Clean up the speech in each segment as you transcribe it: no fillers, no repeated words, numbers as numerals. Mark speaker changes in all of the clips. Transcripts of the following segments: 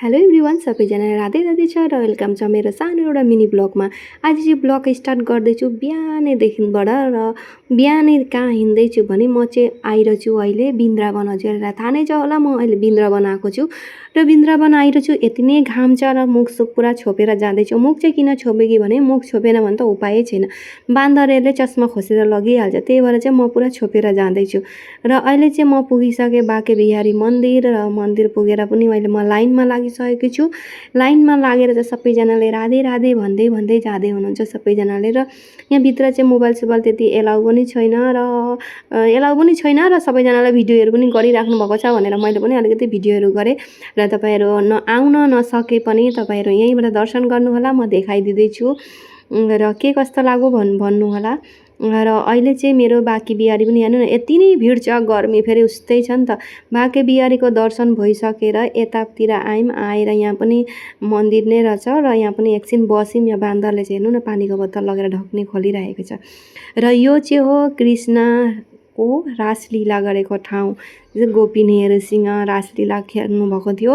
Speaker 1: Hello everyone, सबैजना राधे राधे छ र वेलकम छ मेरो सानो एउटा मिनी ब्लगमा। आज चाहिँ ब्लग स्टार्ट गर्दैछु बिहानैदेखिबाट र बिहानै कहाँ हिँड्दैछु भने म चाहिँ आइरहेको छु अहिले वृन्दावन। हजुरहरूलाई थाहा नै छ होला म अहिले वृन्दावन आएको छु र वृन्दावन आइरहेको छु। यति नै घाम छ र मुख पुरा छोपेर जाँदैछु। मुख चाहिँ किन छोपेकी भने मुख छोपेन भने त उपाय छैन, बान्दरहरूले चस्मा खोसेर लगिहाल्छ, त्यही भएर चाहिँ म पुरा छोपेर जाँदैछु। र अहिले चाहिँ म पुगिसकेँ बाके बिहारी मन्दिर र मन्दिर पुगेर पनि अहिले म लाइनमा लागिसकेको छु। लाइनमा लागेर चाहिँ सबैजनाले राधे राधे भन्दै भन्दै जाँदै हुनुहुन्छ सबैजनाले। र यहाँभित्र चाहिँ मोबाइल सोबाइल त्यति एलाउ पनि छैन र सबैजनालाई भिडियोहरू पनि गरिराख्नु भएको छ भनेर मैले पनि अलिकति भिडियोहरू गरेँ। र तपाईँहरू आउन नसके पनि तपाईँहरू यहीँबाट दर्शन गर्नुहोला, म देखाइदिँदैछु र के कस्तो लाग्यो भन्नु होला। र अहिले चाहिँ मेरो बाँके बिहारी पनि हेर्नु न यति नै भिड छ, गर्मी फेरि उस्तै छ नि त। बाँके बिहारीको दर्शन भइसकेर यतातिर आएर यहाँ पनि मन्दिर नै रहेछ र यहाँ पनि एकछिन बस्यौँ। यहाँ बान्दरले चाहिँ हेर्नु न पानीको बोतल लगेर ढक्नी खोलिरहेको छ। र यो चाहिँ हो कृष्णको रासलीला गरेको ठाउँ, गोपिनीहरूसँग रासलीला खेल्नु भएको थियो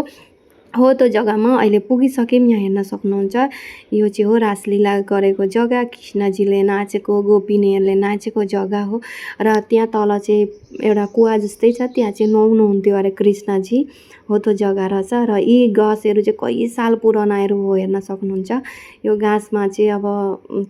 Speaker 1: हो त्यो जग्गामा अहिले पुगिसक्यौँ। यहाँ हेर्न सक्नुहुन्छ यो चाहिँ हो रासलीला गरेको जग्गा, कृष्णजीले नाचेको, गोपिनीहरूले नाचेको जग्गा हो। र त्यहाँ तल चाहिँ एउटा कुवा जस्तै छ, त्यहाँ चाहिँ नुहाउनुहुन्थ्यो अरे कृष्णजी, हो त्यो जग्गा रहेछ। र यी गाछहरू चाहिँ कति साल पुरानाहरू हो हेर्न सक्नुहुन्छ। यो गाछमा चाहिँ अब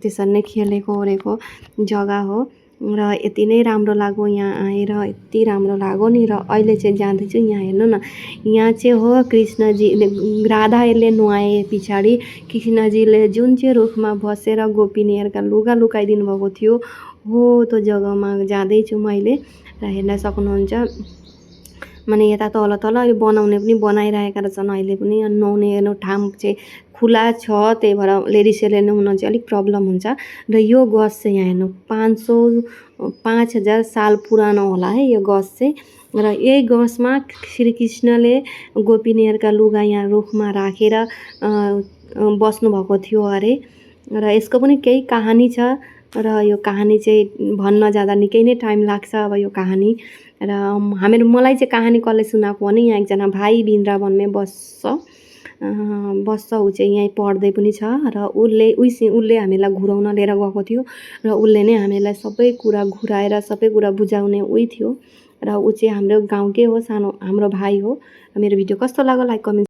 Speaker 1: त्यसरी नै खेलेको ओरेको जग्गा हो र यति नै राम्रो लाग्यो यहाँ आएर, यति राम्रो लाग्यो नि। र अहिले चाहिँ जाँदैछु, यहाँ हेर्नु न यहाँ चाहिँ हो कृष्णजीले राधाहरूले नुहाए पछाडि कृष्णजीले जुन चाहिँ रुखमा बसेर गोपिनीहरूका लुगा लुकाइदिनु भएको थियो हो त्यो जग्गामा जाँदैछु मैले। र हेर्न सक्नुहुन्छ माने यता तल बनाउने पनि बनाइरहेका रहेछन् अहिले पनि। नुहाउने ठाउँ चाहिँ खुला छ, त्यही भएर लेडिसहरूले नुहाउन चाहिँ अलिक प्रब्लम हुन्छ। र यो गछ चाहिँ यहाँ हेर्नु 5000 साल पुरानो होला है यो गछ चाहिँ। र यही गछमा श्रीकृष्णले गोपिनीहरूका लुगा यहाँ रुखमा राखेर बस्नुभएको थियो अरे। र यसको पनि केही कहानी छ र यो कहानी चाहिँ भन्न जाँदा निकै नै टाइम लाग्छ अब यो कहानी। र मलाई चाहिँ कहानी कसले सुनाएको भने यहाँ एकजना भाइ वृन्दावनमै बस्छ, ऊ चाहिँ यहीँ पढ्दै पनि छ। र उसले हामीलाई घुराउन लिएर गएको थियो र उसले नै हामीलाई सबै कुरा घुराएर सबै कुरा बुझाउने उही थियो। र ऊ चाहिँ हाम्रो गाउँकै हो, सानो हाम्रो भाइ हो। मेरो भिडियो कस्तो लाग्यो लाइक कमेन्ट